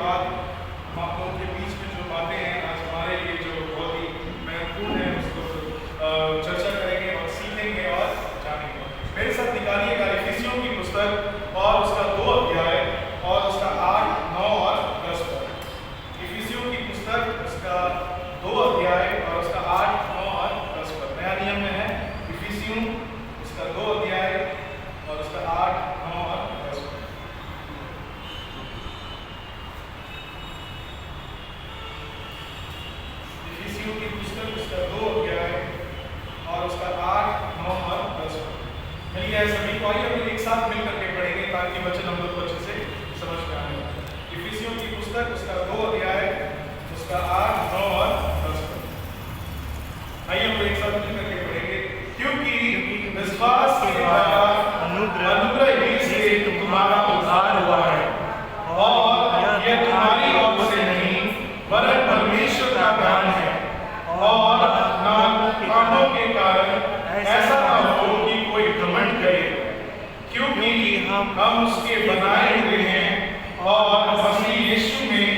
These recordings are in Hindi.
बाद हम आप लोगों के बीच में जो बातें हैं आज हमारे लिए जो बहुत ही महत्वपूर्ण है उसको चर्चा करेंगे और सीखेंगे और जानेंगे। मेरे साथ निकालिएगा इफिसियों की पुस्तक और उसका 2 अध्याय और उसका 8, 9 और 10 पद। इफिसियों की पुस्तक उसका 2 अध्याय और उसका 8, 9 और 10 पद। नया नियम में है इफिसियों उसका 2 अध्याय और उसका 8, 9 और 10 पद। इफिसियों की पुस्तक उसका 2 अध्याय और उसका 8, 9 और 10 पद। मिल गया सभी को? आइए हम लोग एक साथ मिल करके पढ़ेंगे ताकि वचन हम लोग को अच्छे से समझ में आने लगे। इफिसियों की पुस्तक उसका 2 अध्याय उसका 8, 9 और 10 पद। आइए हम लोग एक साथ मिल करके पढ़ेंगे। क्योंकि विश्वास के द्वारा अनुग्रह ही से तुम्हारा उद्धार हुआ है, और यह तुम्हारी ओर से नहीं वरन परमेश्वर का दान है, और कामों के कारण ऐसा न हो कि कोई घमंड करे, क्योंकि हम उसके बनाए हुए हैं और मसीह यीशु में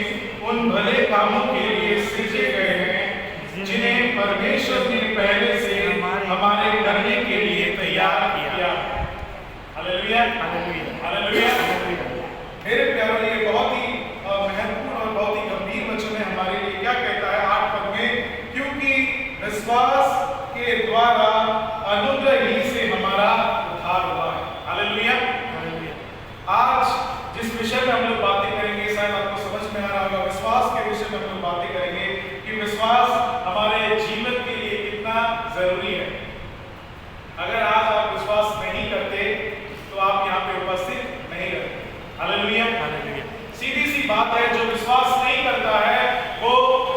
उन भले कामों के लिए सृजे गए हैं जिन्हें परमेश्वर ने पहले से हमारे करने के लिए तैयार किया। Hallelujah, hallelujah, hallelujah. मेरे प्यारों, ये बहुत ही महत्वपूर्ण और बहुत ही गंभीर वचन है हमारे लिए। क्या कहता है 8 पद में? क्योंकि विश्वास के द्वारा अनुग्रह ही से हमारा उद्धार हुआ है। Hallelujah, hallelujah. आज जिस विषय में हम लोग बातें करेंगे शायद आपको समझ में आ रहा होगा। विश्वास के विषय में हम लोग बातें करेंगे कि विश्वास हमारे जीवन के लिए कितना जरूरी है। अगर आज आप विश्वास नहीं करते तो आप यहाँ पे उपस्थित नहीं रहते। Hallelujah, hallelujah. सीधी सी बात है, जो विश्वास नहीं करता है वो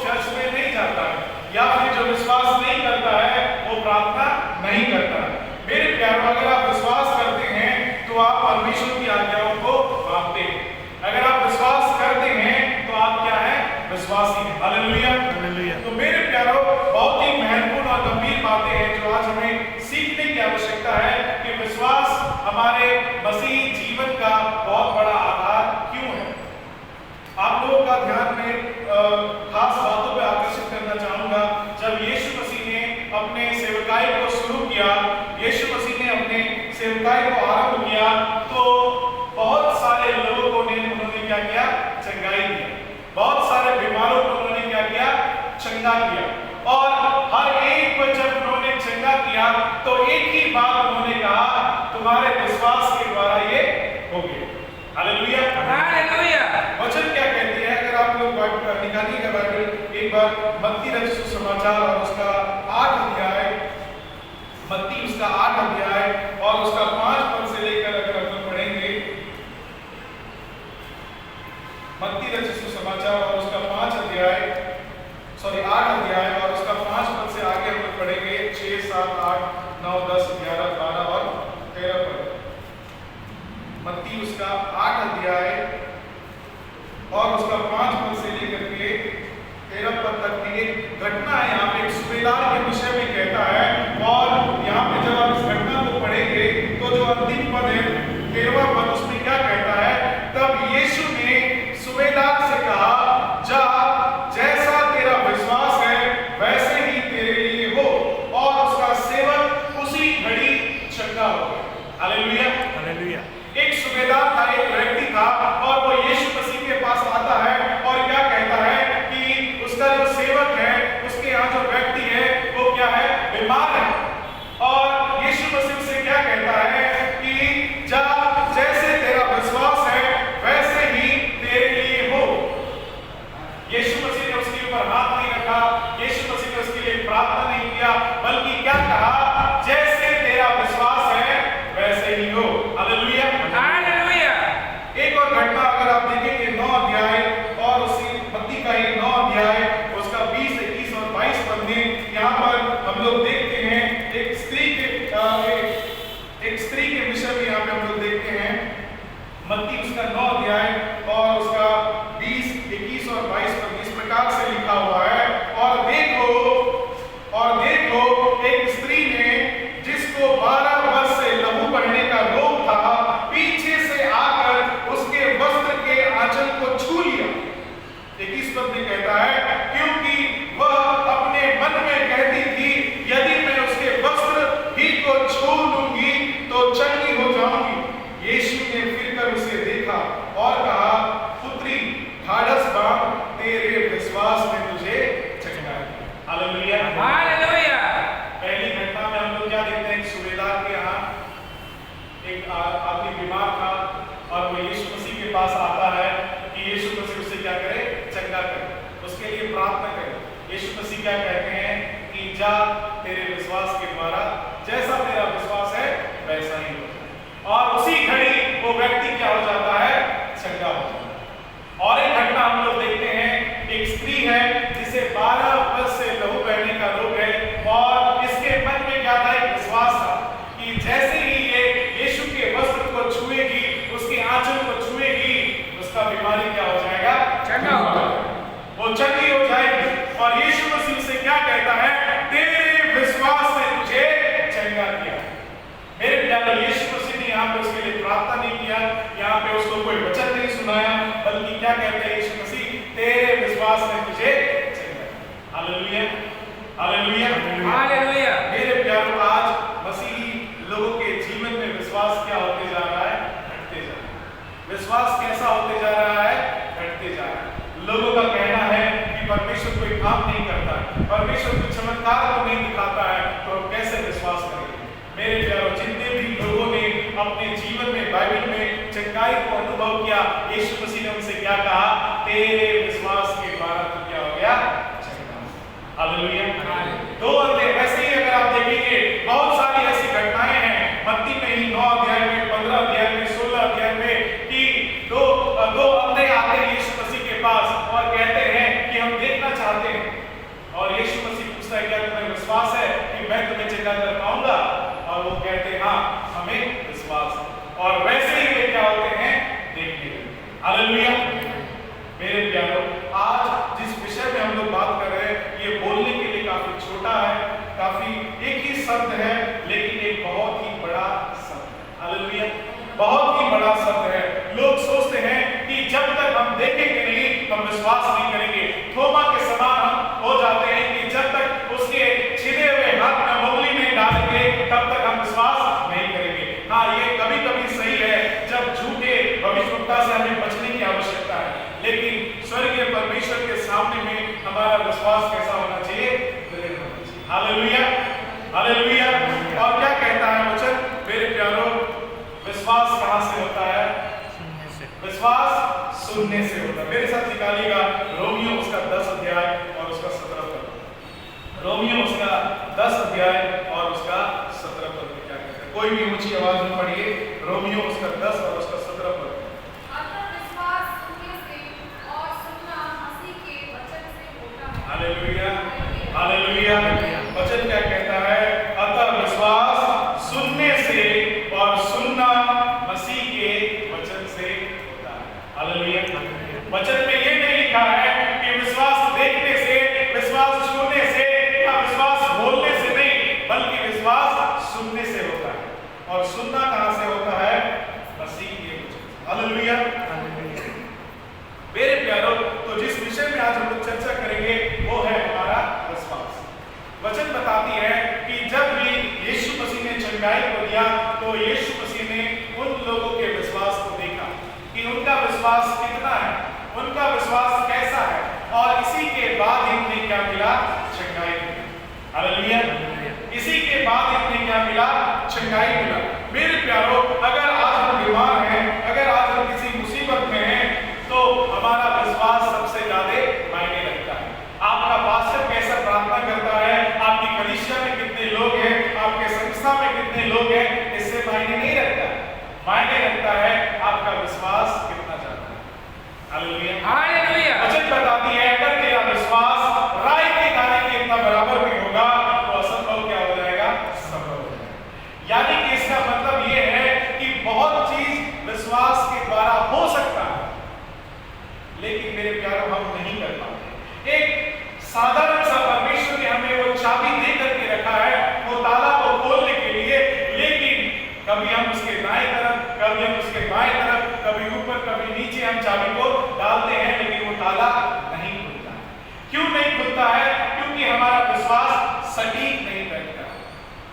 चर्च में नहीं जाता है, या फिर जो विश्वास नहीं करता है वो प्रार्थना नहीं करता है। मेरे प्यारों, अगर आप विश्वास करते हैं तो आप परमेश्वर की आज्ञाओं को मानते हैं। अगर आप विश्वास करते हैं तो आप क्या है? विश्वासी हैं। Hallelujah, hallelujah. तो मेरे प्यारों, बहुत ही महत्वपूर्ण और गंभीर बातें हैं जो आज हमें सीखने की आवश्यकता है कि विश्वास हमारे मसीही जीवन का बहुत बड़ा आधार क्यों है। आप लोगों का ध्यान में खास बातों पर आकर्षित करना चाहूंगा। जब यीशु मसीह ने अपने सेवकाई को शुरू किया, यीशु मसीह ने अपने सेवकाई को आरंभ किया, तो बहुत सारे लोगों को उन्होंने क्या किया? चंगाई दिया। बहुत सारे बीमारों को उन्होंने क्या किया? चंगा किया। और हर एक को जब उन्होंने चंगा किया तो एक ही बात उन्होंने कहा, तुम्हारे विश्वास के द्वारा ये हो गया। Hallelujah, hallelujah. वचन क्या कहती है? अगर आप लोग निकालिएगा बाइबल एक बार, मत्ती रचित सुसमाचार और उसका 8 अध्याय, मत्ती उसका 8 अध्याय और उसका 5 पद से लेकर अगर हम लोग पढ़ेंगे, मत्ती रचित सुसमाचार और उसका 8 अध्याय और उसका 5 पद से आगे हम लोग पढ़ेंगे 6, 7, 8, 9, 10, 11, 12 और 13 पद। मत्ती उसका 8 अध्याय और उसका 5 पद से लेकर के 13 पद तक की एक घटना है। यहाँ पे एक सूबेदार के विषय में कहता है, और यहाँ पे जब आप इस घटना को पढ़ेंगे तो जो अंतिम पद है 13वां पद, उसमें क्या कहता है? तब यीशु ने सूबेदार से कहा, जा, जैसा तेरा विश्वास है वैसे ही तेरे लिए हो, और उसका सेवक उसी घड़ी चंगा हो गया। Hallelujah, hallelujah. एक सूबेदार था, एक व्यक्ति था, और वो यीशु मसीह के पास आता है और क्या कहता है कि उसका जो सेवक है, उसके यहाँ जो व्यक्ति है वो क्या है? बीमार है। और यीशु मसीह से क्या कहता है कि जा, जैसे तेरा विश्वास है वैसे ही तेरे लिए हो। यीशु मसीह ने उसके ऊपर हाथ नहीं रखा, यीशु मसीह ने उसके लिए प्रार्थना नहीं किया, बल्कि क्या कहा? जैसे तेरा विश्वास है वैसे ही हो। Hallelujah, hallelujah. एक और घटना अगर आप देखेंगे 9 अध्याय और उसी मत्ती का ही 9 अध्याय उसका 20, 21 और 22 पद में, यहाँ पर हम लोग देखते हैं एक स्त्री के विषय में यहाँ पे हम लोग देखते हैं। मत्ती उसका 9 अध्याय और उसका 20, 21 और 22 पद इस प्रकार से लिखा हुआ है, और देखो एक स्त्री ने, जिसको 12 वर्ष से लहू बहने का रोग था, पीछे से आकर उसके वस्त्र के आंचल को छू लिया मसीह क्या कहते हैं कि जा तेरे विश्वास के द्वारा जैसा तेरा विश्वास है वैसा ही हो जाए। और उसी घड़ी वो व्यक्ति क्या हो जाता है, चंगा हो जाता है। और एक घटना हम लोग देखते हैं, एक स्त्री है जिसे 12 वर्ष से लहू बहने का रोग है और इसके मन में क्या था, एक विश्वास था कि जैसे ही ये यीशु के वस्त्र को छुएगी, उसके आंचल को छुएगी, उसका बीमारी क्या हो जाएगा, चंगा हो जाएगा, वो चंगी हो जाएगी। और यीशु मसीह से क्या कहता है, तेरे विश्वास ने तुझे चंगा किया। मेरे प्यारे, यीशु मसीह ने यहाँ पे उसके लिए प्रार्थना नहीं किया, यहाँ पे उसको कोई वचन नहीं सुनाया, बल्कि क्या कहते हैं यीशु मसीह, तेरे विश्वास ने तुझे चंगा किया। Hallelujah, hallelujah, hallelujah. मेरे प्यारों, आज मसीही लोगों के जीवन में विश्वास क्या होते जा रहा है, घटते जा रहा है। विश्वास कैसा होते जा रहा है, घटते जा रहा है। लोगों का कहना है कि परमेश्वर कोई काम नहीं करता है, परमेश्वर कोई चमत्कार को नहीं दिखाता है, तो हम कैसे विश्वास करेंगे। मेरे प्यारों, जितने भी लोगों ने अपने जीवन में बाइबल में चंगाई को अनुभव किया, यीशु मसीह ने उनसे क्या कहा, तेरे विश्वास के द्वारा तो क्या हो गया, हालेलुया। दो अध्याय वैसे ही अगर आप देखेंगे, बहुत सारी ऐसी घटनाएं हैं मत्ती में ही 9 अध्याय में, 15 अध्याय में, 16 अध्याय में, कि दो अंधे आते हैं यीशु मसीह के पास और कहते हैं कि हम देखना चाहते हैं। और यीशु मसीह पूछता है, क्या तुम्हें विश्वास है कि मैं तुम्हें चंगा कर पाऊंगा? और वो कहते हैं, हाँ, हमें विश्वास है। और वैसे ही वे क्या होते हैं, देखने लगते। हालेलुया। मेरे प्यारों, आज जिस विषय में हम लोग बात कर रहे हैं, ये बोलने के लिए काफी छोटा है, काफी एक ही शब्द है, लेकिन एक बहुत ही बड़ा शब्द है। हालेलुया, बहुत ही बड़ा शब्द है। लोग सोचते हैं कि जब तक हम देखेंगे नहीं, हम विश्वास नहीं करेंगे। थोमा के समान हम हो जाते हैं कि जब तक उसके छिदे हुए हाथ में उंगली नहीं डालेंगे, तब तक हम विश्वास नहीं करेंगे। हाँ, ये कभी कभी सही है जब झूठे भविष्यवक्ता से हमें बचने की आवश्यकता है, लेकिन स्वर्गीय परमेश्वर के सामने में हमारा विश्वास कैसा होना चाहिए, दृढ़ होना चाहिए। Hallelujah, hallelujah. और क्या कहता है वचन, मेरे प्यारों, विश्वास कहां से होता है, विश्वास सुनने से होता है। मेरे साथ निकालिएगा रोमियो उसका 10 अध्याय और उसका 17 पद। रोमियो उसका 10 अध्याय और उसका 17 पद में क्या कहते हैं, कोई भी ऊंची आवाज में पढ़िए। रोमियो उसका 10 और उसका 17 पद। Hallelujah, hallelujah. वचन क्या कहता है, अतः विश्वास सुनने से और सुनना मसीह के वचन से होता है। हालेलुया। वचन में ये नहीं लिखा है कि विश्वास देखने से, विश्वास छूने से या विश्वास बोलने से नहीं, बल्कि विश्वास सुनने से होता है। और सुनना कहां से होता है, मसीह के वचन से। हालेलुया। मेरे प्यारों, तो जिस विषय में आज हम लोग चर्चा करेंगे वो है हमारा विश्वास। वचन बताती है कि जब भी यीशु मसीह ने चंगाई को दिया, तो यीशु मसीह ने उन लोगों के विश्वास को देखा कि उनका विश्वास कितना है, उनका विश्वास कैसा है, और इसी के बाद इन्हें क्या मिला, चंगाई मिली। हालेलुया। इसी के बाद इन्हें क्या मिला, चंगाई मिला। मेरे प्यारों, अगर आज हम बीमार हैं, अगर आज हम किसी मुसीबत में हैं, तो हमारा विश्वास सबसे ज्यादा मायने रखता है। आपका पास्टर कैसा प्रार्थना करता है, आपकी कलीसिया में कितने लोग हैं, आपके संस्था में कितने लोग हैं, इससे मायने नहीं रखता। मायने रखता है आपका विश्वास कितना ज्यादा है। Hallelujah, hallelujah. वचन बताती है, अगर तेरा विश्वास राई के दाने के इतना बराबर भी होगा, तो असंभव क्या हो जाएगा, संभव हो जाएगा। यानी कि इसका मतलब ये है कि बहुत चीज विश्वास के द्वारा हो सकता है, लेकिन मेरे प्यारों हम नहीं कर पाते। एक साधारण सा परमेश्वर ने हमें वो चाबी दे करके रखा है, वो ताला को खोलने के लिए, लेकिन कभी हम उसके दाएं तरफ, कभी हम उसके बाएं तरफ, कभी ऊपर कभी नीचे हम चाबी को डालते हैं, लेकिन वो ताला नहीं खुलता। क्यों नहीं खुलता है? क्योंकि हमारा विश्वास सटीक नहीं बैठता।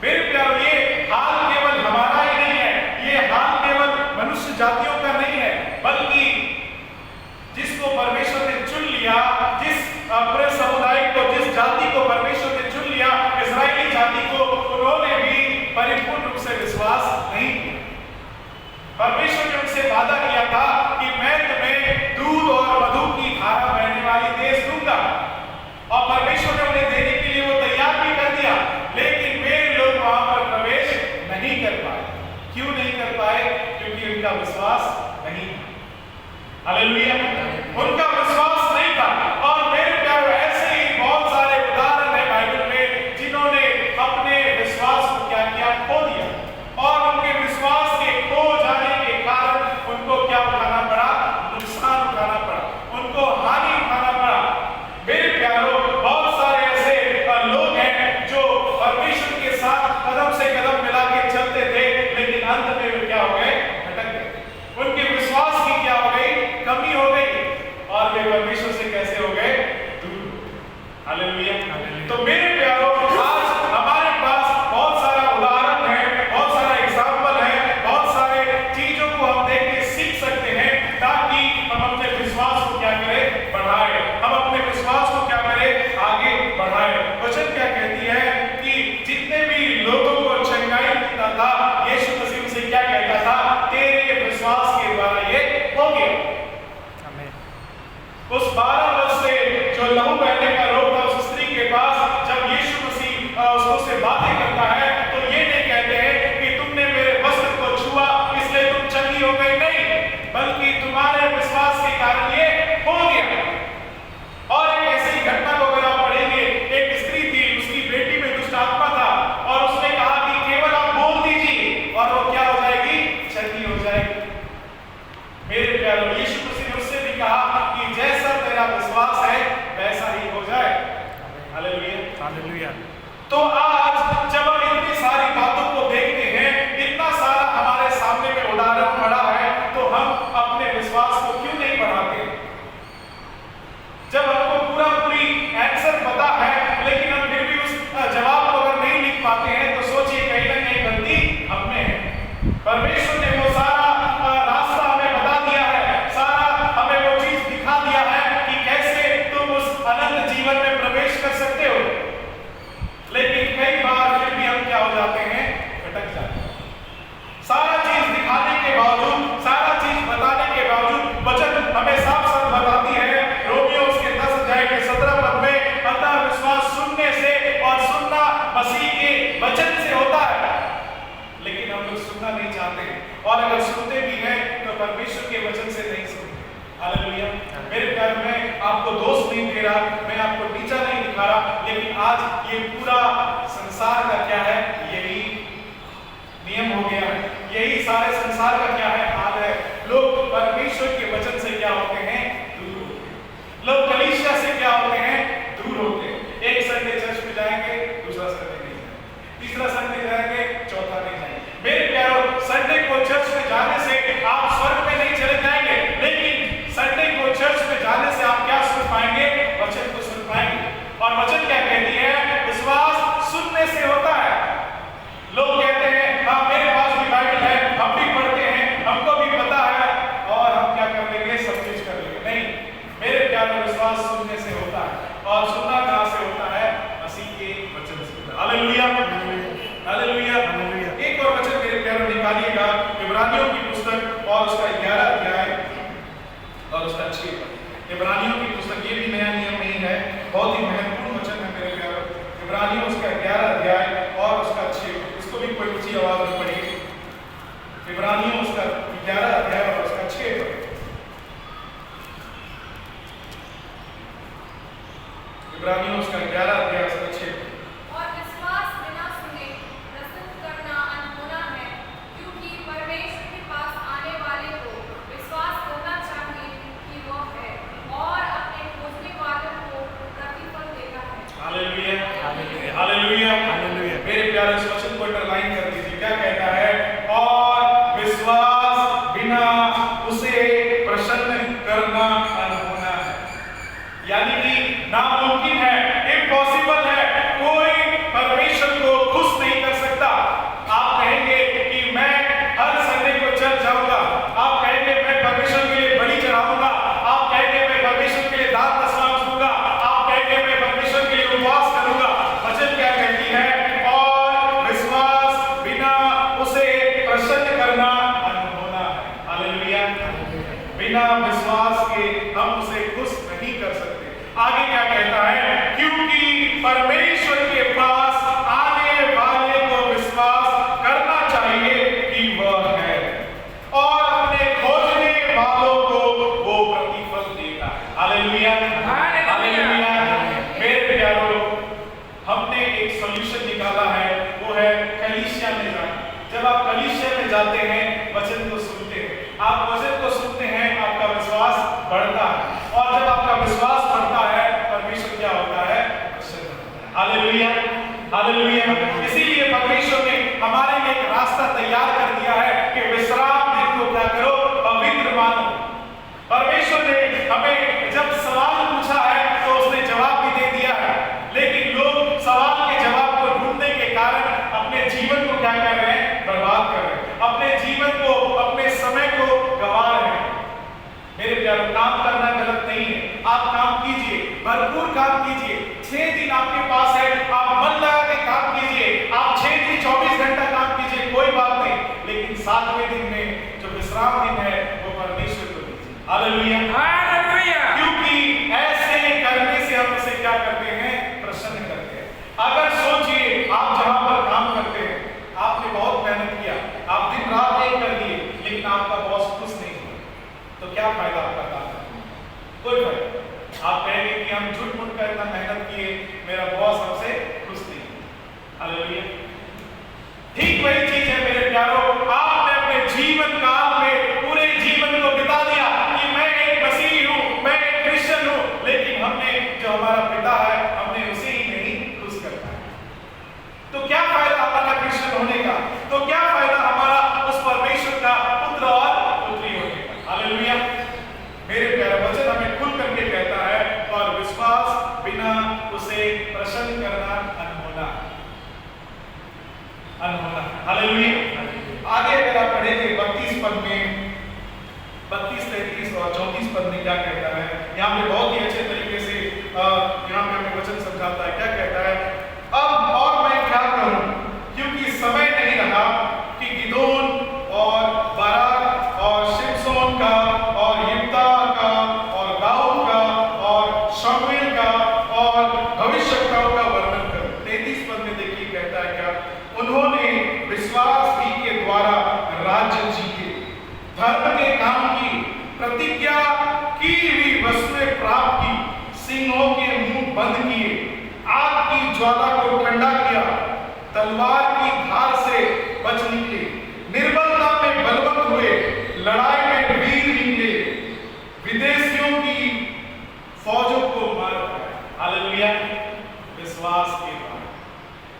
मेरे प्यारों, ये हाल केवल हमारा ही नहीं है, ये हाल केवल मनुष्य जातियों का नहीं है, बल्कि जिसको परमेश्वर ने चुन लिया, जिस पूरे समुदाय को, जिस जाति को परमेश्वर ने चुन लिया, इस्राएली जाति को, उन्होंने भी परिपूर्ण रूप से विश्वास नहीं किया। परमेश्वर ने उनसे वादा किया था कि मैं तुम्हें दूध और मधु की धारा बहने वाली देश दूंगा, और परमेश्वर ने उन्हें क्यों नहीं कर पाए? क्योंकि उनका विश्वास नहीं था। हालेलुया, उनका विश्वास नहीं था। और मेरे प्यारे, ऐसे ही बहुत सारे उदाहरण है बाइबल में जिन्होंने अपने विश्वास को क्या किया? खो दिया। और उनके विश्वास के खो जाने के कारण उनको क्या उठाना पड़ा? नुकसान उठाना पड़ा, उनको हानि उठाना पड़ा। मेरे प्यारों, बहुत सारे ऐसे लोग हैं जो परमेश्वर के साथ कदम से कदम मिला के चलते थे, लेकिन अंत में वे क्या हो गए? भटक गए। उनके विश्वास की क्या हो गई? कमी हो गई, और वे परमेश्वर से कैसे हो गए? दूर। हालेलुया। तो मेरे प्यारों, आज हमारे पास बहुत सारा उदाहरण है, बहुत सारा एग्जाम्पल है, बहुत सारे चीजों को हम देख के सीख सकते हैं, ताकि हम अपने विश्वास को क्या करें? बढ़ाएं। हम अपने विश्वास को क्या करें? आगे बढ़ाएं। वचन क्या कहती है कि जितने भी लोगों को चंगाई देता था, यीशु मसीह उनसे क्या कहता था? तेरे विश्वास के द्वारा ये हो गया। उस 12 वर्ष से जो लहू बहने का रोग था उस स्त्री के पास, जब यीशु मसीह उससे बातें करता है, तो ये नहीं कहते हैं कि तुमने मेरे वस्त्र को छुआ इसलिए तुम चंगी हो गई, नहीं, बल्कि तुम्हारे विश्वास के कारण ये हो गया। और एक ऐसी घटना को अगर आप पढ़ेंगे, एक स्त्री थी, उसकी बेटी में दुष्ट आत्मा था, और उसने कहा कि केवल आप बोल दीजिए और वो क्या हो जाएगी? चंगी हो जाएगी। मेरे प्यारों, यीशु मसीह ने उससे भी कहा कि जैसा तेरा विश्वास है वैसा ही हो जाए। Hallelujah, hallelujah. तो आज जब हम इतनी सारी बातों को देखते हैं, इतना सारा हमारे सामने में उदाहरण पड़ा है, तो हम अपने विश्वास को क्यों नहीं बढ़ाते? जब हमको पूरी आंसर पता है, लेकिन हम फिर भी उस जवाब को अगर नहीं लिख पाते हैं, तो सोचिए कहीं ना कहीं गलती हम में है। परमेश्वर ने वो सारा रास्ता हमें बता दिया है, सारा हमें वो चीज दिखा दिया है कि कैसे तुम उस अनंत जीवन में प्रवेश कर सकते हो, लेकिन कई बार फिर भी हम क्या हो जाते हैं? भटक जाते हैं। सारा चीज दिखाने के बावजूद, सारा चीज बताने के बावजूद, वचन हमें साफ साफ बताती है, रोमियो उसके 10 अध्याय के 17 पद में, अतः विश्वास सुनने से, और सुनना मसीह के वचन से होता है। लेकिन हम लोग सुनना नहीं चाहते, और अगर सुनते भी हैं तो परमेश्वर के वचन से नहीं सुनते। हालेलुया। मेरे प्यार, मैं आपको दोष नहीं दे रहा, मैं आपको नीचा नहीं दिखा रहा, लेकिन आज ये पूरा संसार का क्या है? यही नियम हो गया है, यही सारे संसार का क्या है? हाल है। लोग परमेश्वर के वचन से क्या होते हैं? दूर होते हैं। लोग कलीसिया से क्या होते हैं? दूर होते हैं। एक संडे चर्च में जाएंगे, दूसरा संडे नहीं जाएंगे, तीसरा संडे जाएंगे, चौथा नहीं जाएंगे। मेरे प्यारों, संडे को चर्च में जाने से आप स्वर्ग में नहीं चले जाएंगे, लेकिन संडे को चर्च में जाने से आप क्या सुन पाएंगे? वचन को सुन पाएंगे। और वचन क्या कहती है? विश्वास सुनने से होता है। लोग कहते हैं हाँ, मेरे पास भी बाइबल है, हम भी पढ़ते हैं, हमको भी पता है, और हम क्या कर लेंगे? सब कुछ कर लेंगे। नहीं, मेरे प्यारे, विश्वास सुनने से होता है, और सुनना कहाँ से होता है? मसीह के वचन से। Hallelujah, hallelujah. एक और वचन मेरे प्यारे निकालिएगा, इब्रानियों की पुस्तक और उसका 11 अध्याय और उसका 6 पद। इब्रानियों की पुस्तक, ये भी नया नियम नहीं है, बहुत ही महत्वपूर्ण वचन है मेरे प्यारे। इब्रानियों उसका 11 अध्याय और उसका 6 पद, इसको भी कोई ऊंची आवाज में पढ़िए। इब्रानियों उसका 11 अध्याय और उसका 6 पद। इब्रानियों उसका 11 अध्याय और उसका 6 पद। और विश्वास बिना सुने प्रसिद्ध करना अनहोना है, क्योंकि परमेश्वर के पास आने वाले को विश्वास करना चाहिए कि वो है, और अपने खोजने वालों को प्रतिफल देता है। Hallelujah, hallelujah, hallelujah, hallelujah. मेरे प्यारे, इस वचन को अंडरलाइन कर दीजिए। क्या कहता है? और विश्वास बिना उसे प्रसन्न करना अनहोना है। यानी कि नामुमकिन है हैं, वचन को सुनते हैं। आप वचन को सुनते हैं, आपका विश्वास बढ़ता है, और जब आपका विश्वास बढ़ता है, परमेश्वर क्या होता है? प्रसन्न होता है। Hallelujah, hallelujah. इसीलिए परमेश्वर ने हमारे लिए एक रास्ता तैयार कर दिया है कि विश्राम दिन को क्या करो? पवित्र मानो। परमेश्वर ने हमें जब सवाल पूछा है तो उसने जवाब भी दे दिया है, लेकिन लोग सवाल के जवाब को ढूंढने के कारण अपने जीवन को क्या कर रहे हैं? बर्बाद कर रहे हैं, अपने जीवन को, अपने समय को गंवा रहे हैं। मेरे प्यारे, काम करना गलत नहीं है, आप काम कीजिए, भरपूर काम कीजिए। 6 दिन आपके पास है, आप मन लगा के काम कीजिए, आप 6 दिन 24 घंटा काम कीजिए, कोई बात नहीं, लेकिन 7वें दिन में जो विश्राम दिन है वो परमेश्वर को दीजिए। Hallelujah, hallelujah. क्योंकि ऐसे करने से हम उसे क्या करते हैं? प्रसन्न करते हैं। अगर सोचिए, आप जहां पर काम करते हैं, आपने बहुत मेहनत किया, आप दिन रात एक कर दिए, लेकिन आपका बॉस खुश नहीं हुआ, तो क्या फायदा आपका काम करने का? कोई फायदा। आप कहेंगे कि हम झूठ मूठ कर इतना मेहनत किए, मेरा बॉस हमसे खुश नहीं। हालेलुया। ठीक वही चीज है मेरे प्यारों, आपने अपने जीवन काल में पूरे जीवन को बिता दिया कि मैं एक मसीही हूं, मैं एक क्रिश्चियन हूं, लेकिन हमने जो हमारा पिता है, हमने उसे ही नहीं खुश कर पाया। तो क्या फायदा हमारा क्रिश्चियन होने का? तो क्या फायदा हमारा उस परमेश्वर का पुत्र और पुत्री होने का? हालेलुया। मेरे प्यारे, वचन हमें खुल करके कहता है, और विश्वास बिना उसे प्रसन्न करना अनहोना, अनहोना। हालेलुया। आगे अगर आप पढ़ेंगे 32 पद में, 32, 33 और 34 पद में क्या कहता है? यहाँ पे बहुत ही अच्छे तरीके से यहाँ पे हमें वचन समझाता है। क्या कहता है? अब और मैं क्या करूं, क्योंकि समय नहीं रहा कि गिदोन और बाराक और शिमशोन का और यिप्ता का और दाऊद का और शमूएल का और भविष्यवक्ताओं का वर्णन करूं। 33 पद में देखिए कहता है क्या? उन्होंने विश्वास ही के द्वारा राज्य जीते, धर्म के काम की, प्रतिज्ञा की हुई वस्तुएं प्राप्त की, सिंहों के मुंह बंद किए, आग की ज्वाला को ठंडा किया, तलवार की धार से बच निकले, निर्बलता में बलवंत हुए, लड़ाई में वीर निकले, विदेशियों की फौजों को मार पाया। हालेलुया। विश्वास के द्वारा,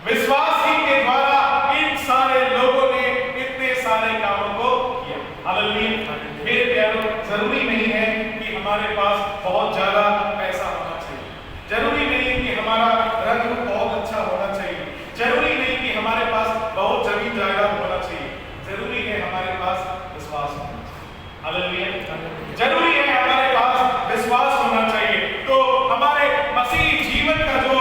विश्वास ही के द्वारा इन सारे लोगों ने इतने सारे कामों को किया। हालेलुया। मेरे प्यारों, जरूरी नहीं है कि हमारे पास बहुत ज्यादा पैसा होना चाहिए, जरूरी नहीं कि हमारा रंग बहुत अच्छा होना चाहिए, जरूरी नहीं कि हमारे पास बहुत जमीन जायदाद होना चाहिए, जरूरी है हमारे पास विश्वास होना चाहिए। हालेलुया। जरूरी है हमारे पास विश्वास होना चाहिए। तो हमारे मसीही जीवन का जो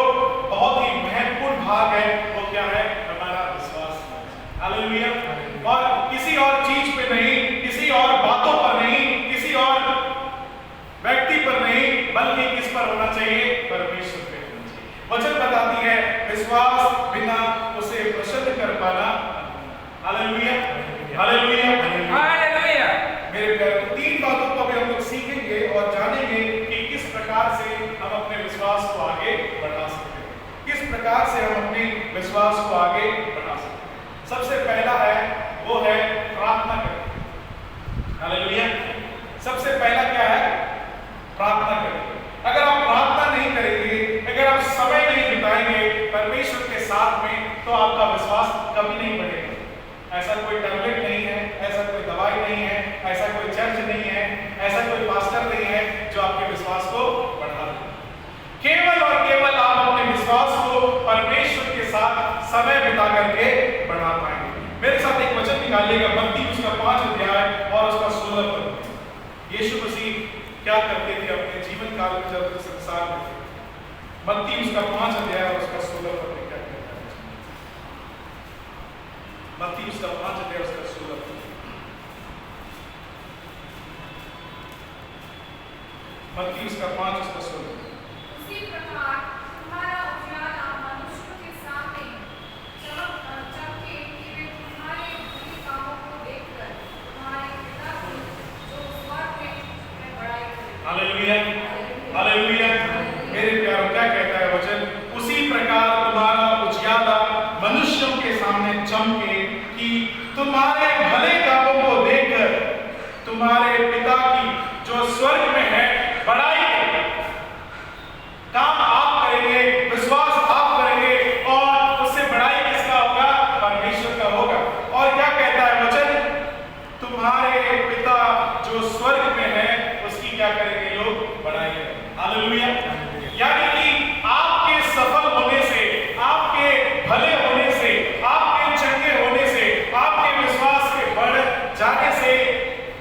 बहुत ही महत्वपूर्ण भाग है वो क्या है? हमारा विश्वास। हालेलुया। और किसी और चीज पे नहीं, किसी और बातों पर नहीं, किसी और व्यक्ति पर नहीं, बल्कि किस पर होना चाहिए? परमेश्वर पे होना चाहिए। वचन बताती है, विश्वास बिना उसे प्रसन्न कर पाना। Hallelujah, hallelujah, hallelujah. मेरे प्यारे, 3 बातों को भी हम लोग सीखेंगे और जानेंगे कि किस प्रकार से हम अपने विश्वास को आगे बढ़ा सकते हैं, किस प्रकार से हम अपने विश्वास को आगे बढ़ा सकते हैं। सबसे पहला है, वो है प्रार्थना करें। हालेलुया। सबसे पहला क्या है? प्रार्थना करें। अगर आप प्रार्थना नहीं करेंगे, अगर आप समय नहीं बिताएंगे परमेश्वर के साथ में, तो आपका विश्वास कभी नहीं बढ़ेगा। ऐसा कोई टैबलेट नहीं है, ऐसा कोई दवाई नहीं है, ऐसा कोई चर्च नहीं है, ऐसा कोई पास्टर नहीं है जो आपके विश्वास को बढ़ा दे। केवल और केवल आप अपने विश्वास को परमेश्वर के साथ समय बिता करके बढ़ा पाएंगे। मेरे साथ एक वचन निकालिएगा, मत्ती उसका 5 अध्याय और उसका 16 पद। यीशु मसीह क्या करते थे अपने जीवन काल में जब संसार में थे? मत्ती उसका 5 अध्याय और उसका 16 पद क्या कहता है? मत्ती उसका 5 अध्याय उसका 16 पद। मत्ती उसका 5 उसका 16। उसी प्रकार तुम्हारा उजियारा मनुष्यों के सामने चमके कि वे तुम्हारे बुरे कामों को देखकर तुम्हारे पिता की जो स्वर्ग में बड़ाई करें। Hallelujah, hallelujah. मेरे प्यारों, क्या कहता है वचन? उसी प्रकार तुम्हारा उजियारा मनुष्यों के सामने चमके कि तुम्हारे भले कामों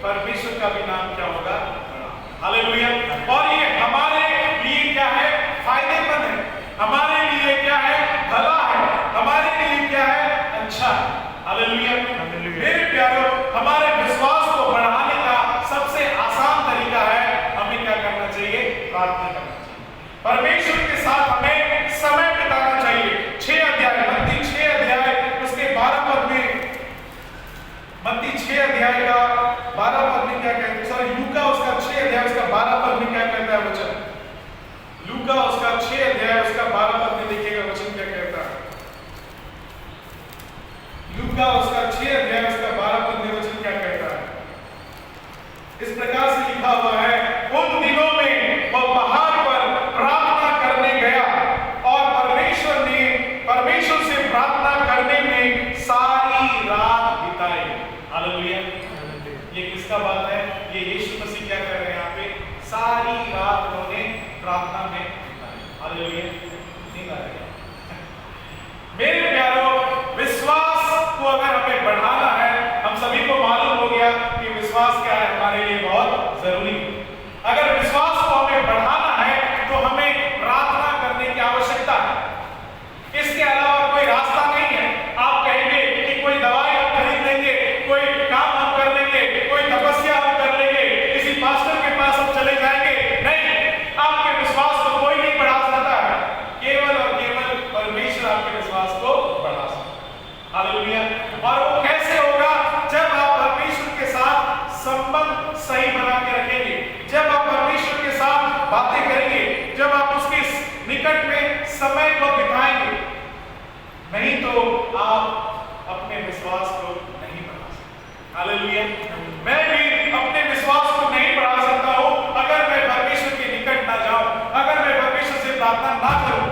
परमेश्वर का भी नाम क्या होगा? हालेलुया। और ये हमारे लिए क्या है? फायदेमंद है, हमारे लिए क्या है? भला है, हमारे लिए क्या है? अच्छा है। हालेलुया। मेरे प्यारों, हमारे विश्वास को बढ़ाने का सबसे आसान तरीका है, हमें क्या करना चाहिए? प्रार्थना करना चाहिए। परमेश्वर के साथ हमें समय बिताना चाहिए। 6 अध्याय, मत्ती 6 अध्याय उसके 12 पद में, मत्ती 6 अध्याय का 12 पद में क्या कहते हैं? सॉरी, लूका उसका 6 अध्याय उसका 12 पद में क्या कहता है वचन? लूका उसका 6 अध्याय उसका 12 पद में देखिएगा वचन क्या कहता है। लूका उसका 6 अध्याय उसका 12 पद में वचन क्या कहता है? इस प्रकार से लिखा हुआ है, उन दिनों में वह पहाड़ पर प्रार्थना करने गया और परमेश्वर से प्रार्थना करने में सारी रात बिताई। हालेलुया। ये किसका बात है? ये यीशु मसीह क्या कर रहे हैं यहाँ पे? सारी रात उन्होंने प्रार्थना में बिताई। हालेलुया। नहीं आ रहा? मेरे प्यारों, विश्वास को अगर हमें बढ़ाना है, हम सभी को मालूम हो गया कि विश्वास क्या है, हमारे लिए बहुत जरूरी है। अगर विश्वास को हमें बढ़ाना है तो हमें प्रार्थना करने की आवश्यकता है। इसके अलावा कोई रास्ता नहीं है। आप कहेंगे कि कोई दवाई हम खरीद लेंगे, कोई काम हम कर लेंगे, कोई तपस्या हम कर लेंगे, किसी पास्टर के पास हम चले जाएंगे। नहीं, आपके विश्वास को कोई नहीं बढ़ा सकता है, केवल और केवल परमेश्वर आपके विश्वास को बढ़ा सकता है। हालेलुया। और वो कैसे होगा? जब आप परमेश्वर के साथ संबंध सही बना के रखेंगे, जब आप परमेश्वर के साथ बातें करेंगे, जब आप उसके निकट में समय को बिताएंगे। नहीं तो आप अपने विश्वास को नहीं बढ़ा सकते। हालेलुया। मैं भी अपने विश्वास को नहीं बढ़ा सकता हूं अगर मैं परमेश्वर के निकट ना जाऊं, अगर मैं परमेश्वर से प्रार्थना ना करूं।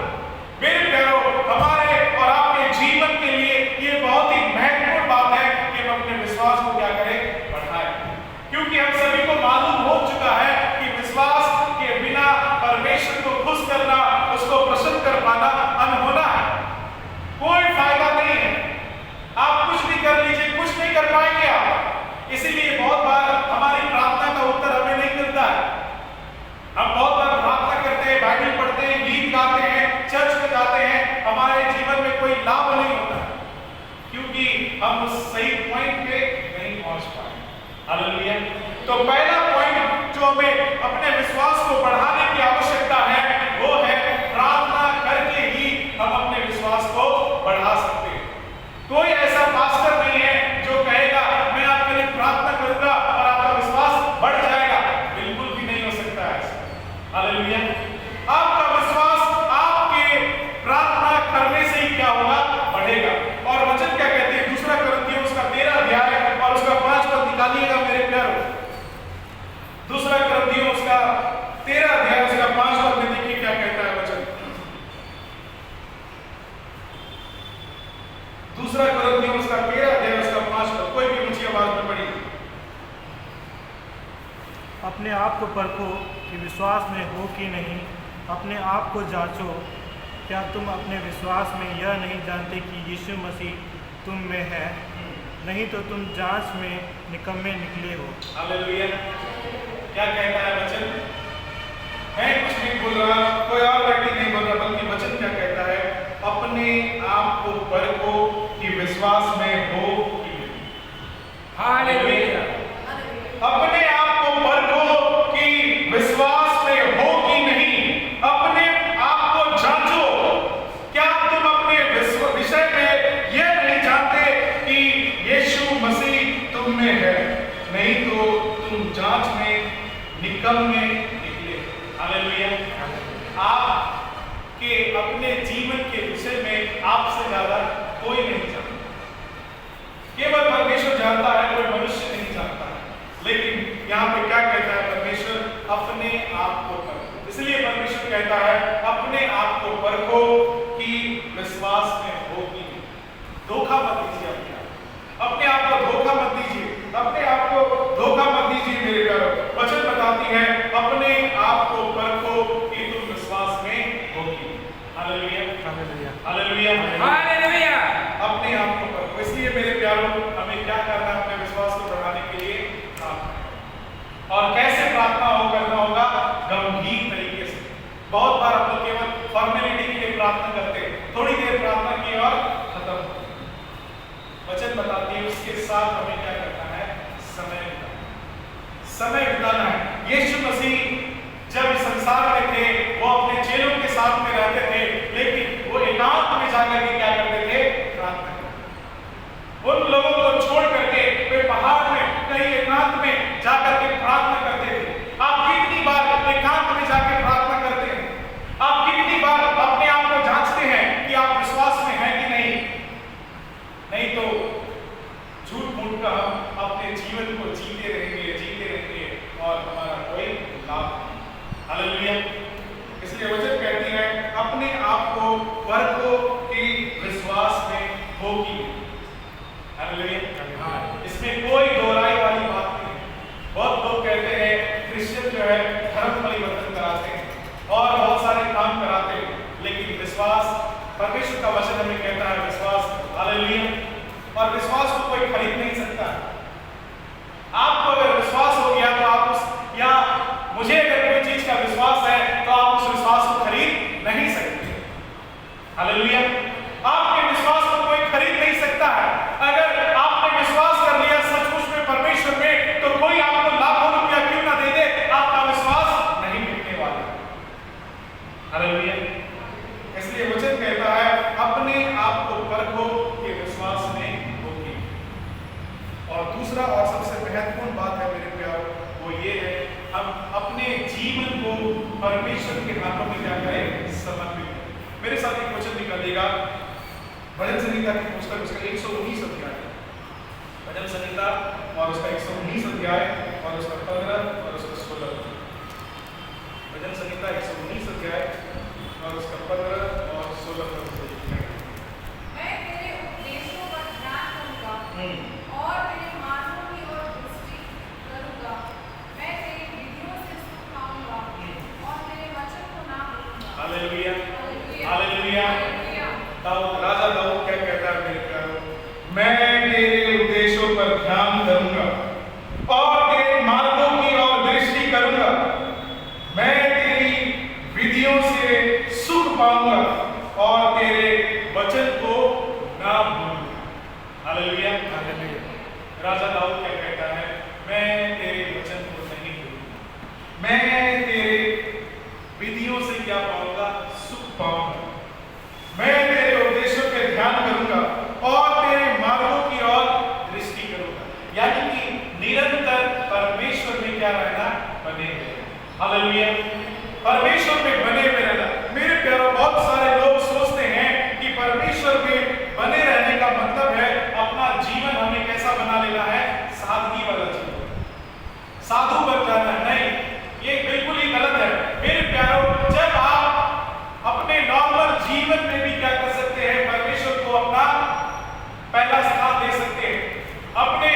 मेरे प्यारों, हमारे और आपके जीवन के लिए ये बहुत ही महत्वपूर्ण बात है कि हम अपने विश्वास को क्या करें? बढ़ाएं। क्योंकि हम सभी को मालूम हो चुका है कि विश्वास के बिना परमेश्वर को खुश करना, उसको प्रसन्न कर पाना अनहोना है। कोई फायदा नहीं है। आप कुछ भी कर लीजिए, कुछ नहीं कर पाएंगे आप। इसीलिए बहुत बार हमारी प्रार्थना का उत्तर हमें नहीं मिलता है। हम बहुत बार प्रार्थना करते हैं, बाइबल पढ़ते हैं, गीत गाते हैं, चर्च में जाते हैं, हमारे जीवन में कोई लाभ नहीं होता है, क्योंकि हम उस सही पॉइंट पे नहीं पहुंच पाए। हालेलुया। तो पहला पॉइंट जो हमें अपने विश्वास को बढ़ाने की आवश्यकता है, वो है प्रार्थना करके ही हम अपने विश्वास को बढ़ा सकते हैं। कोई ऐसा पास्टर नहीं है जो कहेगा मैं आपके लिए प्रार्थना करूंगा और आपका विश्वास बढ़ जाएगा। बिल्कुल भी नहीं हो सकता है ऐसा। हालेलुया। आपका विश्वास आपके प्रार्थना करने से ही क्या होगा? बढ़ेगा। और वचन क्या कहते हैं? दूसरा कुरिन्थियों उसका 13 अध्याय और उसका 5 पद निकालिएगा मेरे प्यारों। दूसरा कुरिन्थियों उसका 13 अध्याय उसका 5 पद में देखिए क्या कहता है वचन। दूसरा कुरिन्थियों उसका 13 अध्याय उसका 5 पद, कोई भी ऊंची आवाज में पढ़िए। अपने आप को परखो कि विश्वास में हो कि नहीं, अपने आप को जांचो, क्या तुम अपने विश्वास में यह नहीं जानते कि यीशु मसीह तुम में है? नहीं तो तुम जांच में निकम्मे निकले हो। हालेलुया। क्या कहता है वचन? मैं कुछ नहीं बोल रहा, कोई और व्यक्ति नहीं बोल रहा, बल्कि वचन क्या कहता है? अपने आप को परखो कि विश्वास में हो कि नहीं। हालेलुया। अपने आप को परखो कि विश्वास में हो कि नहीं। अपने आप को जांचो। क्या तुम अपने विषय में यह नहीं जानते कि यीशु मसीह तुम में है? नहीं तो तुम जांच में निकम्मे निकले। हालेलुया। आपके अपने जीवन के विषय में आपसे ज्यादा कोई नहीं जानता। केवल परमेश्वर जानता है, कोई मनुष्य नहीं जानता है। लेकिन यहाँ पे क्या कहता है परमेश्वर? अपने आप को परखो। इसलिए परमेश्वर कहता है अपने आप को परखो कि विश्वास में हो कि नहीं। धोखा मत दीजिए अपने आप को धोखा मत दीजिए, अपने आप को धोखा मत दीजिए मेरे प्यारों। वचन बताती है अपने आप को परखो कि तुम विश्वास में हो कि नहीं। हालेलुया। हालेलुया। हालेलुया। अपने आप को परखो। इसलिए मेरे प्यारों, हमें क्या करना है अपने विश्वास को बढ़ाने के लिए? समय बिताना है। यीशु मसीह जब इस संसार में थे वो अपने चेलों के साथ में रहते थे, लेकिन वो एकांत में जाकर के क्या करते थे? प्रार्थना करते। उन लोगों को छोड़ करके वे पहाड़ में कहीं एकांत में जाकर के प्रार्थना करते थे। आप कितनी बार एकांत में जाकर प्रार्थना करते हैं? आप कितनी बार अपने आप को जांचते हैं कि आप विश्वास में हैं कि नहीं? नहीं तो झूठ मूठ का हम अपने जीवन को जीते रहेंगे और हमारा कोई लाभ नहीं। हालेलुया। इसलिए वचन कहती है अपने आप को परखो कि विश्वास में हो कि नहीं। हालेलुया। इसमें कोई दोहराई वाली बात नहीं है। बहुत लोग कहते हैं क्रिश्चियन जो है धर्म परिवर्तन कराते हैं और बहुत सारे काम कराते हैं, लेकिन विश्वास, परमेश्वर का वचन हमें कहता है विश्वास, हालेलुया, और विश्वास को कोई खरीद नहीं सकता। आपको अगर विश्वास हो गया तो आप उस, या मुझे अगर कोई चीज का विश्वास है तो आप उस विश्वास को खरीद नहीं सकते। हालेलुया। आपके विश्वास को कोई खरीद नहीं सकता है। अगर आपने विश्वास कर लिया सचमुच में परमेश्वर में, तो कोई आपको लाखों रुपया क्यों ना दे दे, आपका विश्वास नहीं मिटने वाला। हालेलुया। इसलिए वचन कहता है अपने आप को परखो कि विश्वास में हो कि। और दूसरा और सबसे महत्वपूर्ण बात है मेरे प्यारो, वो ये है हम अपने जीवन को परमेश्वर के हाथों में क्या करें? समर्पित करें। मेरे साथ एक वचन निकालिएगा भजन संहिता की पुस्तक उसका 119 अध्याय, भजन संहिता और उसका 119 अध्याय और उसका 15 और उसका 16। भजन संहिता 119 अध्याय और उसका 15 और 16 पद। मैं तेरे उपदेशों पर ध्यान दूंगा और तेरे मार्गों की ओर दृष्टि करूंगा। मैं तेरी विधियों से सुख पाऊंगा और तेरे वचन को ना भूलूंगा। हालेलुया। हालेलुया। हालेलुया। राजा दाऊद क्या कहता है मेरे प्यारो? मैं तेरे उपदेशों पर ध्यान करूंगा और तेरे मार्गों की ओर दृष्टि करूंगा। मैं तेरी विधियों से सुख पाऊंगा और तेरे वचन को ना भूलूंगा। हालेलुया। हालेलुया। राजा दाऊद क्या कहता है? मैं तेरे वचन को नहीं भूलूंगा। मैं तेरे विधियों से क्या पाऊंगा? सुख पाऊंगा। मैं तेरे उपदेशों पे ध्यान करूंगा और तेरे मार्गों की ओर दृष्टि करूंगा। यानी कि निरंतर परमेश्वर में क्या रहना? बने रहना। हालेलुया। परमेश्वर में बने हुए रहना। मेरे प्यारो, बहुत सारे लोग सोचते हैं कि परमेश्वर में बने रहने का मतलब है अपना जीवन हमें कैसा बना लेना है? सादगी वाला जीवन, साधु बन जाना। नहीं, ये बिल्कुल ही गलत है। मेरे प्यारो, जब आप अपने नॉर्मल जीवन में भी क्या कर सकते हैं? परमेश्वर को अपना पहला स्थान दे सकते हैं। अपने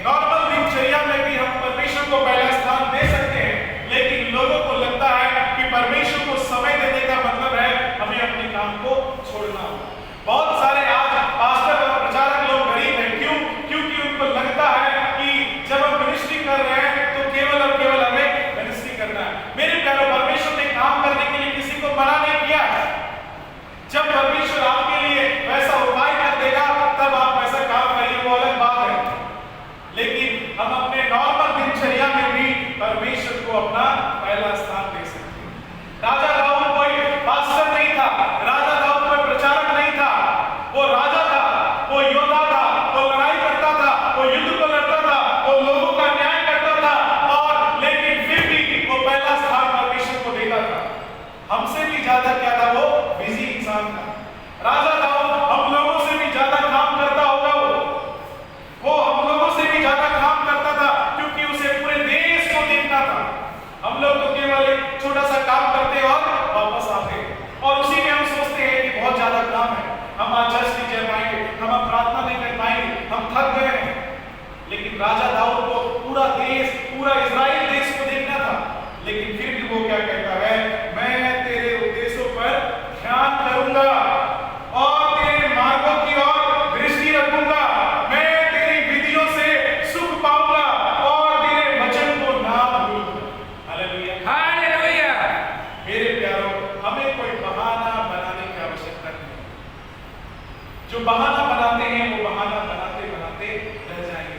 नॉर्मल दिनचर्या में भी हम परमेश्वर को पहला स्थान दे सकते हैं, लेकिन लोगों को लगता है कि परमेश्वर को समय देने का मतलब है हमें अपने काम को छोड़ना होगा। बहुत सारे आज पास्टर और प्रचारक लोग गरीब हैं। क्यों? क्योंकि उनको लगता है कि जब हम मिनिस्ट्री कर रहे हैं तो केवल और केवल हमें मिनिस्ट्री करना है। मेरे प्यारो, परमेश्वर ने काम करने के लिए किसी को मना नहीं किया है। जब परमेश्वर आपके लिए वैसा उपाय कर देगा तब आप वैसा काम करिए, वो अलग बात है। लेकिन हम अपने नॉर्मल दिनचर्या में भी परमेश्वर को अपना पहला स्थान दे सकते हैं। राजा दाऊद कोई पास्टर नहीं था, राजा दाऊद कोई प्रचारक नहीं था। वो राजा था, वो योद्धा था, वो लड़ाई करता था, वो युद्ध को लड़ता था, वो लोगों का न्याय करता था, और लेकिन फिर भी वो पहला स्थान परमेश्वर को देता था। हमसे भी ज्यादा क्या था? वो बिजी इंसान था। राजा दाऊद हम लोगों से भी ज्यादा काम करता होगा। वो हम लोगों से भी ज्यादा काम करता था, क्योंकि उसे पूरे देश को देखना था। हम लोग तो केवल एक छोटा सा काम करते और वापस आते, और उसी में हम सोचते हैं कि बहुत ज्यादा काम है, हम आज चर्च नहीं जा पाएंगे, हम अब प्रार्थना नहीं कर पाएंगे, हम थक गए हैं। लेकिन राजा दाऊद को पूरा देश, पूरा इस्राएल देश को देखना था, लेकिन फिर भी वो क्या कहता है? मैं तेरे उपदेशों पर ध्यान करूंगा और तेरे मार्गों की ओर दृष्टि रखूंगा। मैं तेरी विधियों से सुख पाऊंगा और तेरे वचन को ना भूलूंगा। हालेलुया। हालेलुया। मेरे प्यारो, हमें कोई बहाना बनाने की आवश्यकता नहीं। जो बहाना बनाते हैं वो बहाना बनाते बनाते रह जाएंगे,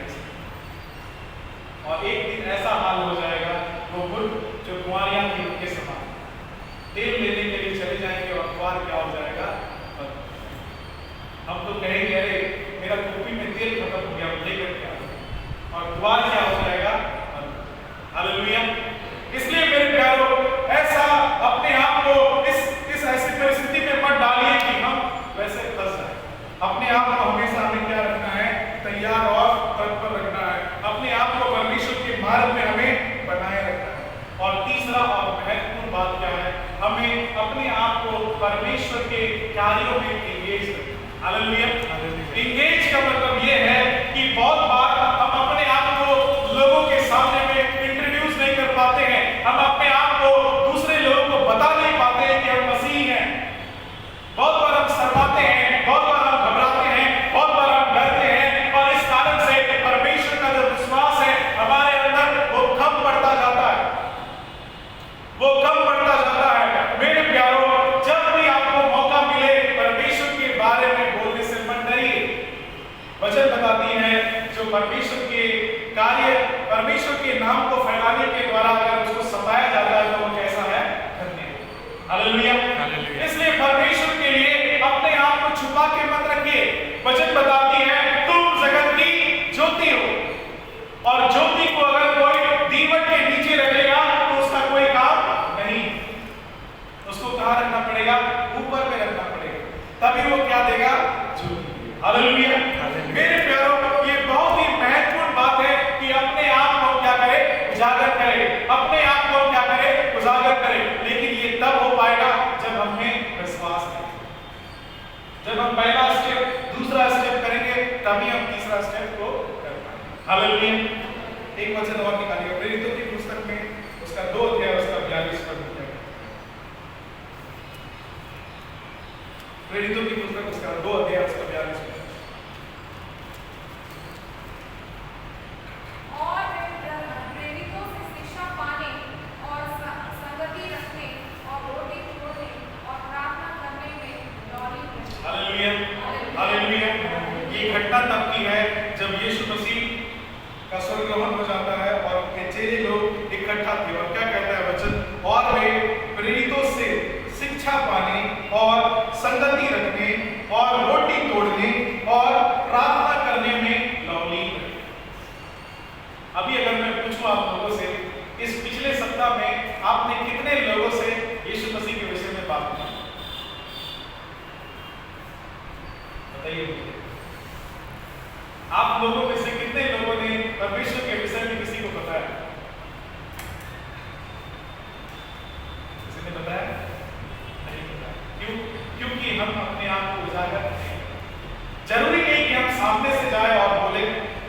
और एक दिन ऐसा हाल हो तेल लेने के लिए चले जाएंगे और अखबार क्या हो जाएगा, हम तो कहेंगे अरे मेरा कुप्पी में तेल खत्म हो गया, लेकर क्या, और द्वार क्या हो जाएगा, हालेलुया। इसलिए मेरे प्यारो, ऐसा अपने आप को इस ऐसी परिस्थिति में मत डालिए कि हम वैसे फंस जाए। अपने आप को हमेशा हमें क्या रखना है, तैयार और तत्पर रखना है। अपने आप को परमेश्वर के मार्ग में हमें बनाए रखना है। और तीसरा और महत्वपूर्ण बात क्या है, हमें अपने आप को परमेश्वर के कार्यों में एंगेज रखना। हालेलुया। एंगेज का मतलब ये है कि बहुत बार हम अपने आप को लोगों के सामने में इंट्रोड्यूस नहीं कर पाते हैं, हम अपने आप को दूसरे लोगों को बता नहीं पाते हैं कि हम मसीह हैं। बहुत बार हम शर्माते हैं, बहुत बार हम घबराते हैं, बहुत बार हम डरते हैं, और इस कारण से परमेश्वर का जो विश्वास है हमारे अंदर वो कम पड़ता जाता है, वो कम पड़ता जाता है। मेरे प्यारो, जब भी आपको मौका मिले परमेश्वर के बारे में बोलने से मत डरिए। वचन बताती है जो परमेश्वर के कार्य, परमेश्वर के नाम को फैलाने के द्वारा अगर उसको सताया जाता है तो वो कैसा है, हालेलुया। इसलिए परमेश्वर के लिए अपने आप को छुपा के मत रखिए। वचन बताती है तुम जगत की ज्योति हो, और ज्योति को अगर कोई दीवट के नीचे रखेगा तो उसका कोई काम नहीं, उसको कहां रखना पड़ेगा, ऊपर में रखना पड़ेगा, तभी वो क्या देगा, ज्योति। हालेलुया। मेरे प्यारो, ये बहुत ही महत्वपूर्ण बात है कि अपने आप को क्या करें, उजागर करें, अपने आप को क्या करें, उजागर करें। लेकिन ये तब हो पाएगा जब हमें विश्वास है, जब हम पहला स्टेप, दूसरा स्टेप करेंगे, तभी हम तीसरा स्टेप को कर पाएंगे। हालेलुया। एक वचन और निकालिए, प्रेरितों की पुस्तक में उसका 2 अध्याय उसका 42 पद है। प्रेरितों की पुस्तक उसका 2 अध्याय उसका 42 पद। और प्रेरितों से शिक्षा पाने और संगति रखने और रोटी तोड़ने और प्रार्थना करने में डौली रहे। हालेलुया। हालेलुया। ये घटना तब की है जब यीशु मसीह का स्वर्गरोहण हो जाता है और उनके चेले लोग इकट्ठा थे, और क्या कहता है वचन, और वे प्रेरितों से शिक्षा पाने और संगति रखने और रोटी तोड़ने और प्रार्थना करने में लवलीन रहे। अभी अगर मैं पूछूं आप लोगों से, इस पिछले सप्ताह में आपने कितने लोगों से यीशु मसीह के विषय में बात की, बताइए मुझे। आप लोगों में से कितने लोगों ने परमेश्वर के विषय में किसी को बताया, किसी ने बताया, नहीं बताया। क्यों? क्योंकि हम अपने आप को उजागर नहीं। जरूरी नहीं कि हम सामने से जाए और बोले,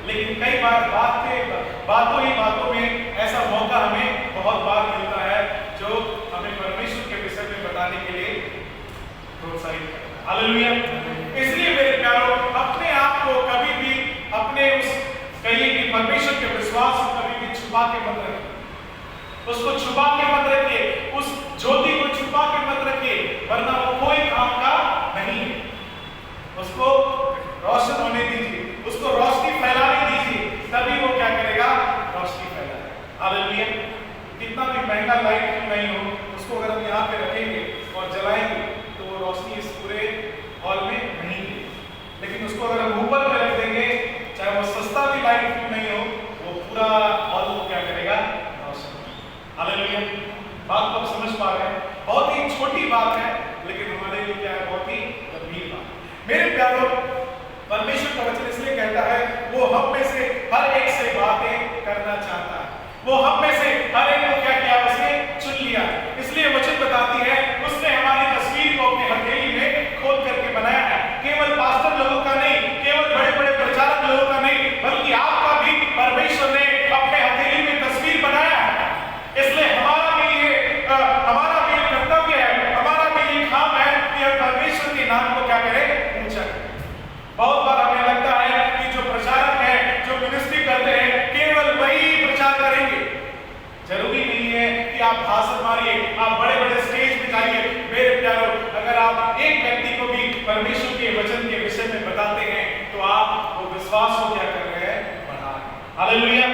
लेकिन कई बार बातों ही बातों में ऐसा मौका हमें बहुत बार मिलता है जो हमें परमेश्वर के विषय में बताने के लिए प्रोत्साहित करता है। हालेलुया। इसलिए मेरे प्यारो, अपने आप को कभी भी अपने उस कहिए कि परमेश्वर के विश्वास को कभी भी छुपा के मत रखिए, उसको छुपा के मत रखिए, उस ज्योति को छुपा के मत रखिए, वरना वो कोई काम का नहीं है। उसको रोशन होने दीजिए, उसको रोशनी फैलाने दीजिए, तभी वो क्या करेगा, रोशनी फैलाएगा। हालेलुया। कितना भी महंगा लाइट क्यों नहीं हो, उसको अगर हम यहाँ पे रखेंगे और जलाएंगे तो वो रोशनी इस पूरे हॉल में नहीं है। लेकिन उसको अगर हम ऊपर पे रख देंगे, चाहे वो सस्ता भी लाइट क्यों नहीं हो, वो पूरा हॉल को क्या करेगा, रोशन। हालेलुया। बात को आप समझ पा रहे हैं? बहुत ही छोटी बात है, लेकिन हमारे लिए क्या है, बहुत ही गंभीर बात। मेरे प्यारो, परमेश्वर का वचन इसलिए कहता है वो हम में से हर एक से बातें करना चाहता है, वो हम में से हर एक को क्या किया, उसने चुन लिया। इसलिए वचन बताती है उसने हमारी तस्वीर को अपने हथेली में खोद करके बनाया है। केवल पास्टर लोगों का नहीं, केवल बड़े बड़े प्रचारक लोगों का नहीं, बल्कि आपका भी परमेश्वर ने अपने हथेली में तस्वीर बनाया है। इसलिए हमारा भी ये कर्तव्य है, हमारा भी ये काम है कि हम परमेश्वर के नाम को क्या करें, ऊंचा करें। बहुत बार हमें लगता है कि जो प्रचारक हैं, जो मिनिस्ट्री करते हैं, केवल वही प्रचार करेंगे। जरूरी नहीं है कि आप भाषण मारिए, आप बड़े बड़े स्टेज पे जाइए। मेरे प्यारो, अगर आप एक व्यक्ति को भी परमेश्वर के वचन के विषय में बताते हैं तो आप वो विश्वास को क्या कर रहे हैं, बढ़ा रहे हैं। हालेलुया।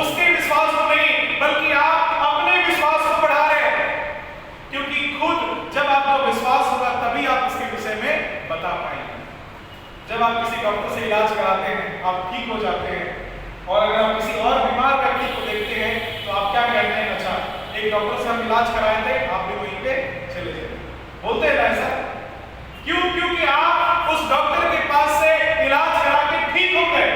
उसके विश्वास को नहीं, बल्कि आप अपने विश्वास को बढ़ा रहे हैं, क्योंकि खुद जब आप किसी डॉक्टर से इलाज कराते हैं, आप ठीक हो जाते हैं, और अगर आप किसी और बीमार व्यक्ति को देखते हैं तो आप क्या कहते हैं, अच्छा एक डॉक्टर से हम इलाज कराए थे, आप भी वहीं पे चले जाए, बोलते हैं ना ऐसा? क्यों? क्योंकि आप उस डॉक्टर के पास से इलाज करा के ठीक हो गए,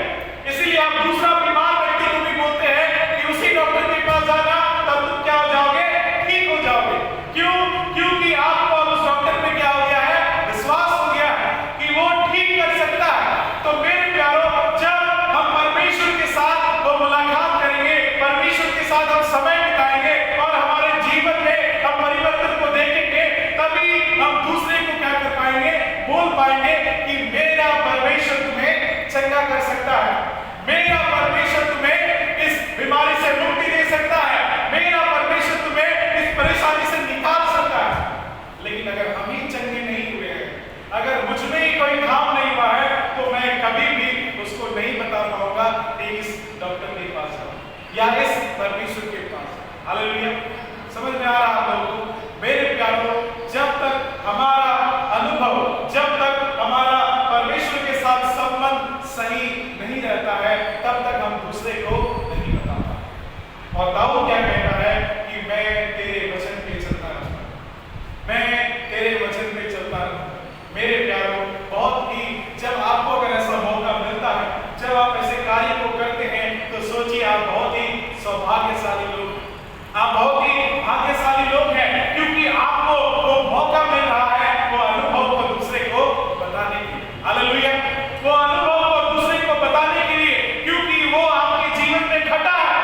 इसीलिए आप दूसरा बीमार व्यक्ति को भी बोलते हैं कि उसी डॉक्टर के पास जाना, तब तुम क्या हो जाओगे, ठीक हो जाओगे। क्यों? क्योंकि आपको अब उस डॉक्टर पे क्या हो गया है, विश्वास हो गया है कि वो ठीक कर सकता है। तो मेरे प्यारो, जब हम परमेश्वर के साथ वो मुलाकात करेंगे, परमेश्वर के साथ हम समय बिताएंगे और हमारे जीवन में हम परिवर्तन को देखेंगे, तभी हम दूसरे को क्या कर पाएंगे, बोल पाएंगे कि मेरा परमेश्वर तुम्हें चंगा कर सकता है, मेरा परमेश्वर तुम्हें इस बीमारी से मुक्ति दे सकता है, मेरा परमेश्वर तुम्हें इस परेशानी से निकाल सकता है। लेकिन अगर हम ही चंगे नहीं हुए हैं, अगर मुझ में ही कोई काम नहीं हुआ है, तो मैं कभी भी उसको नहीं बता पाऊंगा कि इस डॉक्टर के पास जाओ या इस परमेश्वर के पास। हालेलुया, समझ में आ रहा आप लोगों को? मेरे प्यारों, जब तक हमारा अनुभव, जब तक हमारा परमेश्वर के साथ संबंध सही नहीं रहता है, तब तक हम दूसरे को नहीं बता पाते। और दाऊद क्या कहता है कि मैं तेरे वचन पे चलता रहूंगा, मैं तेरे वचन पे चलता रहूंगा। मेरे प्यारों, बहुत ही जब आपको अगर ऐसा मौका मिलता है, जब आप ऐसे कार्य को करते हैं, तो सोचिए आप बहुत ही सौभाग्यशाली लोग, आप बहुत ही भाग्यशाली लोग हैं, क्योंकि आपको वो मौका मिल रहा है वो अनुभव को दूसरे को बताने के लिए। हालेलुया, वो अनुभव को दूसरे को बताने के लिए, क्योंकि वो आपके जीवन में घटा है।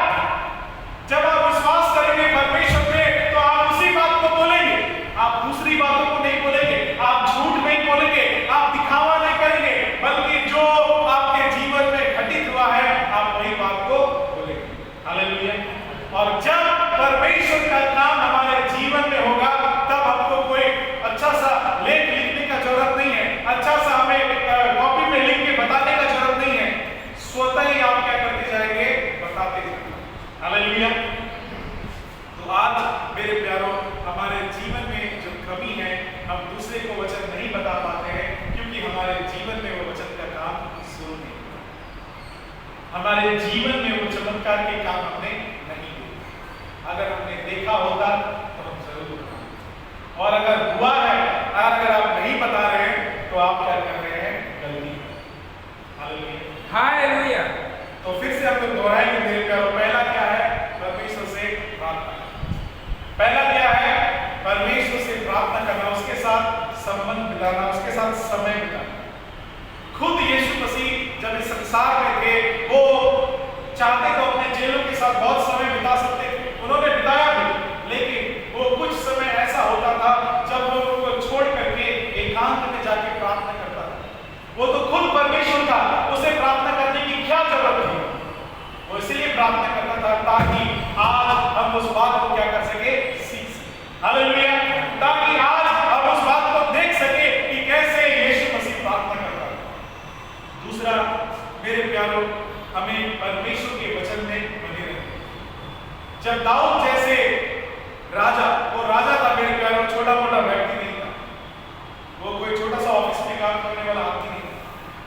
जब आप विश्वास करेंगे परमेश्वर में, तो आप उसी बात को बोलेंगे, आप दूसरी बातों को नहीं बोलेंगे, आप झूठ नहीं बोलेंगे, आप दिखावा नहीं करेंगे, बल्कि जो आपके जीवन में घटित हुआ है आप वही बात को बोलेंगे। हालेलुया। और जब परमेश्वर का काम हमारे जीवन में होगा, तब हमको कोई अच्छा सा लेख लिखने का जरूरत नहीं है, अच्छा सा हमें कॉपी में लिख के बताने का जरूरत नहीं है, स्वतः ही आप क्या करते जाएंगे, बताते जाएंगे। हालेलुया। तो आज मेरे प्यारों, हमारे जीवन में जो कमी है, हम दूसरे को वचन नहीं बता पाते हैं, क्योंकि हमारे जीवन में वो वचन का काम शुरू नहीं हुआ, हमारे जीवन में वो चमत्कार के काम हमने नहीं हुए। अगर हमने देखा होता तो हम जरूर बताते, और अगर हुआ है, अगर आप नहीं बता रहे हैं, तो आप क्या कर रहे हैं, गलती। Hallelujah, hallelujah. तो फिर से हम लोग दोहराएंगे मेरे प्यारों। पहला क्या है, परमेश्वर से प्रार्थना। पहला क्या है, परमेश्वर से प्रार्थना करना, उसके साथ संबंध बिताना, उसके साथ समय बिताना। खुद यीशु मसीह जब इस संसार में थे, वो चाहते तो अपने चेलों के साथ बहुत समय बिता सकते थे, उन्होंने बिताया भी, लेकिन वो कुछ समय ऐसा होता था जब वो उनको छोड़ करके एकांत में जाके प्रार्थना करता था। वो तो खुद परमेश्वर था, उसे प्रार्थना करने की क्या जरूरत थी, वो इसलिए प्रार्थना करता था ताकि आज हम उस बात को क्या कर सके, सीख सके। हालेलुया, ताकि आज हम उस बात को देख सके कि कैसे यीशु मसीह प्रार्थना करता था। दूसरा मेरे प्यारों, हमें परमेश्वर के वचन में बने रहना। जब दाऊद जैसे राजा, वो राजा था मेरे प्यारों, छोटा मोटा व्यक्ति नहीं था, वो कोई छोटा सा ऑफिस में काम करने वाला आदमी नहीं था,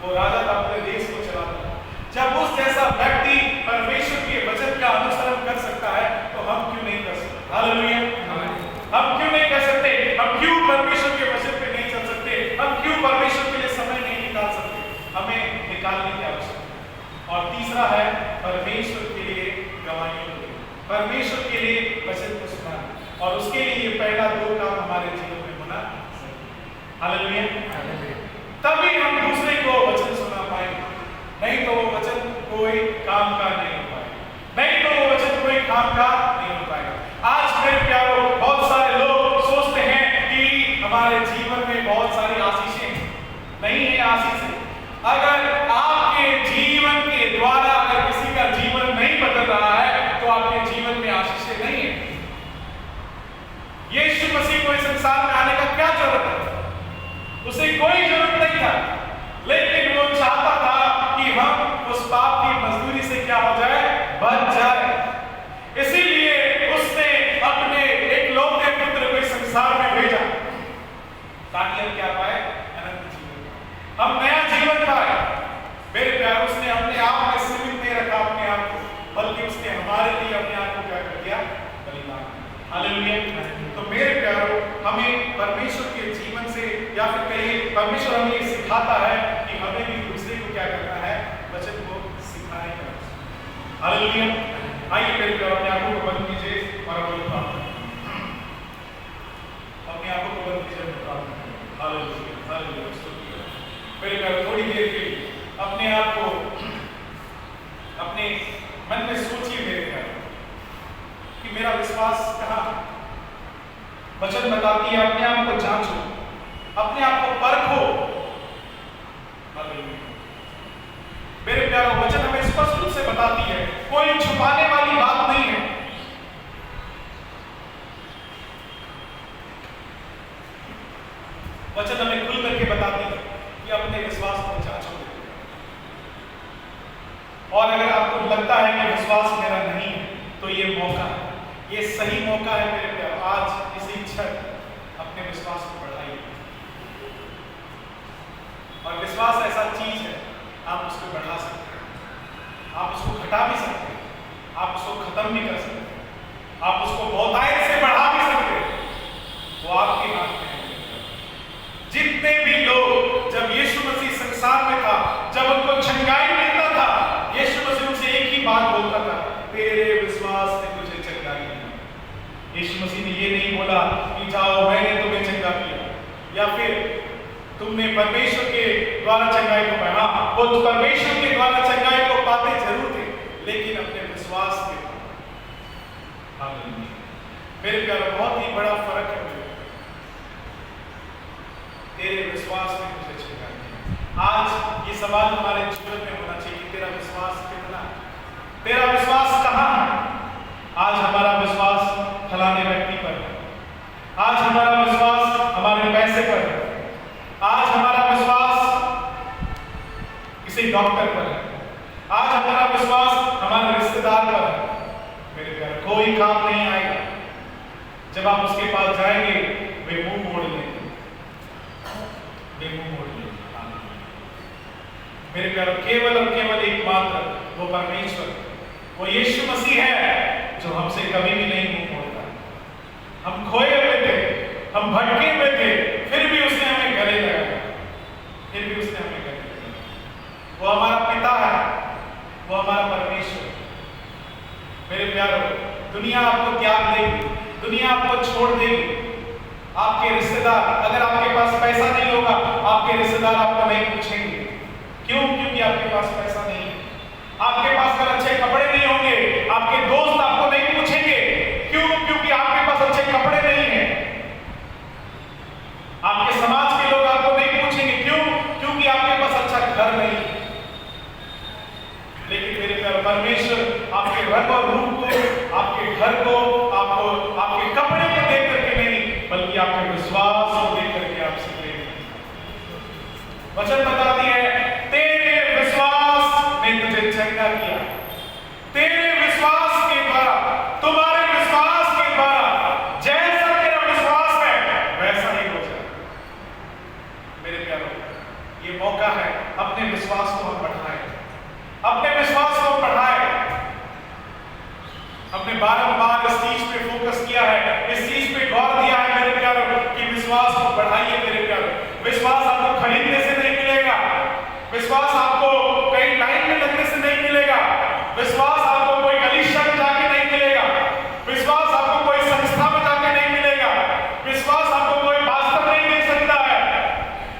वो राजा था, पूरे देश को चलाता था। जब उस जैसा व्यक्ति परमेश्वर के वचन का अनुसरण कर सकता है, तो हम क्यों नहीं कर सकते? हालेलुया, हम क्यों नहीं कर सकते? हम क्यों परमेश्वर के वचन पे नहीं चल सकते? हम क्यों परमेश्वर के लिए समय नहीं निकाल सकते? हमें निकालने की आवश्यकता है। और तीसरा है परमेश्वर के लिए गवाहियों को देना, परमेश्वर के लिए वचन को सुनाना, और उसके लिए ये पहला दो काम हमारे जीवन में होना चाहिए। हालेलुया, तभी हम दूसरे को वचन सुना पाएंगे, नहीं तो वो वचन कोई काम का नहीं हो पाएगा, नहीं तो वो वचन कोई काम का नहीं हो पाएगा। आज मेरे प्यारों, बहुत सारे लोग सोचते हैं कि हमारे जीवन में बहुत सारी आशीषें नहीं है। आशीषें अगर आपके जीवन के द्वारा अगर किसी का जीवन नहीं बदल रहा है, तो आपके जीवन में आशीषें नहीं है। यीशु मसीह को इस संसार में आने का क्या जरूरत है? उसे कोई जरूरत नहीं था, लेकिन वो चाहता था कि हम उस पाप की मजदूरी से क्या हो जाए, बच जाए। इसीलिए उसने अपने एकलौते पुत्र को इस संसार में भेजा, ताकि हम क्या पाए, अनंत जीवन। हम नया जीवन पाए। हमारे लिए अपने आप को क्या कर दिया, बलिदान। हालेलुया। तो मेरे प्यारो, हमें परमेश्वर के जीवन से या फिर कहिए परमेश्वर हमें ये सिखाता है कि हमें भी दूसरे को क्या करना है, वचन को सिखाएगा। हालेलुया। आइए मेरे प्यारो, अपने आंखों को बंद कीजिए और अपने आंखों को बंद कीजिए, प्रार्थना करें। हालेलुया, हालेलुया, स्तुति। मेरे प्यारो, थोड़ी देर के लिए अपने आप को अपने मन में सोचिए मेरे प्यारो कि मेरा विश्वास कहाँ है। वचन बताती है अपने आप को जांचो, अपने आप को परखो। मेरे प्यारो, वचन हमें स्पष्ट रूप से बताती है, कोई छुपाने वाली बात नहीं है। वचन हमें खुल करके बताती है कि अपने विश्वास को जांचो। और अगर आपको लगता है कि विश्वास मेरा नहीं है, तो ये मौका है, ये सही मौका है मेरे प्यारो, आज इसी क्षण अपने विश्वास को बढ़ाइए। और विश्वास ऐसा चीज है, आप उसको बढ़ा सकते हैं, आप उसको घटा भी सकते हैं, आप उसको खत्म भी कर सकते हैं, आप उसको बहुतायत से बढ़ा भी सकते हैं। वो आपके हाथ में है। जितने भी लोग जब यीशु मसीह संसार में था, जब उनको चंगाई मिलता था, यीशु मसीह उनसे एक ही बात बोलता था, तेरे विश्वास ने तुझे चंगा किया। यीशु मसीह ने ये नहीं बोला कि जाओ मैंने तुम्हें चंगा किया, या फिर तुमने परमेश्वर के द्वारा चंगाई को पाया। वो परमेश्वर के द्वारा चंगाई को पाते जरूर थे, लेकिन अपने विश्वास के। मेरे प्यारो, बहुत ही बड़ा फर्क है। तेरे विश्वास ने मुझे चंगा किया। आज ये सवाल हमारे जीवन में होना चाहिए कि तेरा विश्वास कितना, तेरा विश्वास कहाँ है। आज हमारा विश्वास फलाने व्यक्ति पर है, आज हमारा विश्वास हमारे पैसे पर है, आज हमारा विश्वास किसी डॉक्टर पर है, आज हमारा विश्वास हमारे रिश्तेदार पर है। मेरे प्यारे, कोई काम नहीं आएगा। जब आप उसके पास जाएंगे, वे मुंह मोड़ लेंगे, वे मुंह मोड़ लेंगे। मेरे प्यारे, केवल और केवल एकमात्र वो परमेश्वर, वो यीशु मसीह है जो हमसे कभी भी नहीं मुंह मोड़ता। हम खोए हुए थे, हम भटके हुए थे, फिर भी उसने हमें गले लगाया, फिर भी उसने हमें गले लगाया। वो हमारा पिता है, वो हमारा परमेश्वर। मेरे प्यारो, दुनिया आपको त्याग देगी, दुनिया आपको छोड़ देगी। आपके रिश्तेदार, अगर आपके पास पैसा नहीं होगा, आपके रिश्तेदार आपको नहीं पूछेंगे। क्यों? क्योंकि आपके पास पैसा नहीं है। आपके पास अगर अच्छे कपड़े नहीं होंगे, आपके दोस्त आपको नहीं पूछेंगे। क्यों? क्योंकि आपके पास अच्छे कपड़े नहीं है। आपके समाज के लोग आपको नहीं पूछेंगे। क्यों? क्योंकि आपके पास अच्छा घर नहीं है। लेकिन मेरे प्यारे, परमेश्वर आपके रंग और रूप को, आपके घर को, आपको आपके कपड़े को देख करके नहीं, बल्कि आपके विश्वास को देख करके आपसे प्रेम करता है। वचन बताती है, तेरे विश्वास ने तुझे चंगा किया। तेरे विश्वास के द्वारा, तुम्हारे विश्वास के द्वारा, जैसा तेरा विश्वास है वैसा ही हो जाए। मेरे प्यारो, ये मौका है, अपने विश्वास को हम बढ़ाएं, अपने विश्वास को बढ़ाएं। हमने बारंबार इस चीज पे फोकस किया है, इस चीज पे गौर दिया है मेरे प्यारो, कि विश्वास को बढ़ाइए मेरे प्यारो। विश्वास आपको खरीदने से नहीं मिलेगा, विश्वास आपको कहीं लाइन में लगने से नहीं मिलेगा, विश्वास आपको कोई गलीचा में जाके नहीं मिलेगा, विश्वास आपको कोई संस्था में जाके नहीं मिलेगा, विश्वास आपको कोई वास्तव नहीं दे सकता है,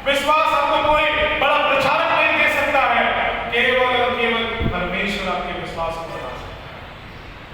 विश्वास आपको कोई बड़ा प्रचारक नहीं दे सकता है। केवल और केवल परमेश्वर आपके विश्वास को बढ़ाए।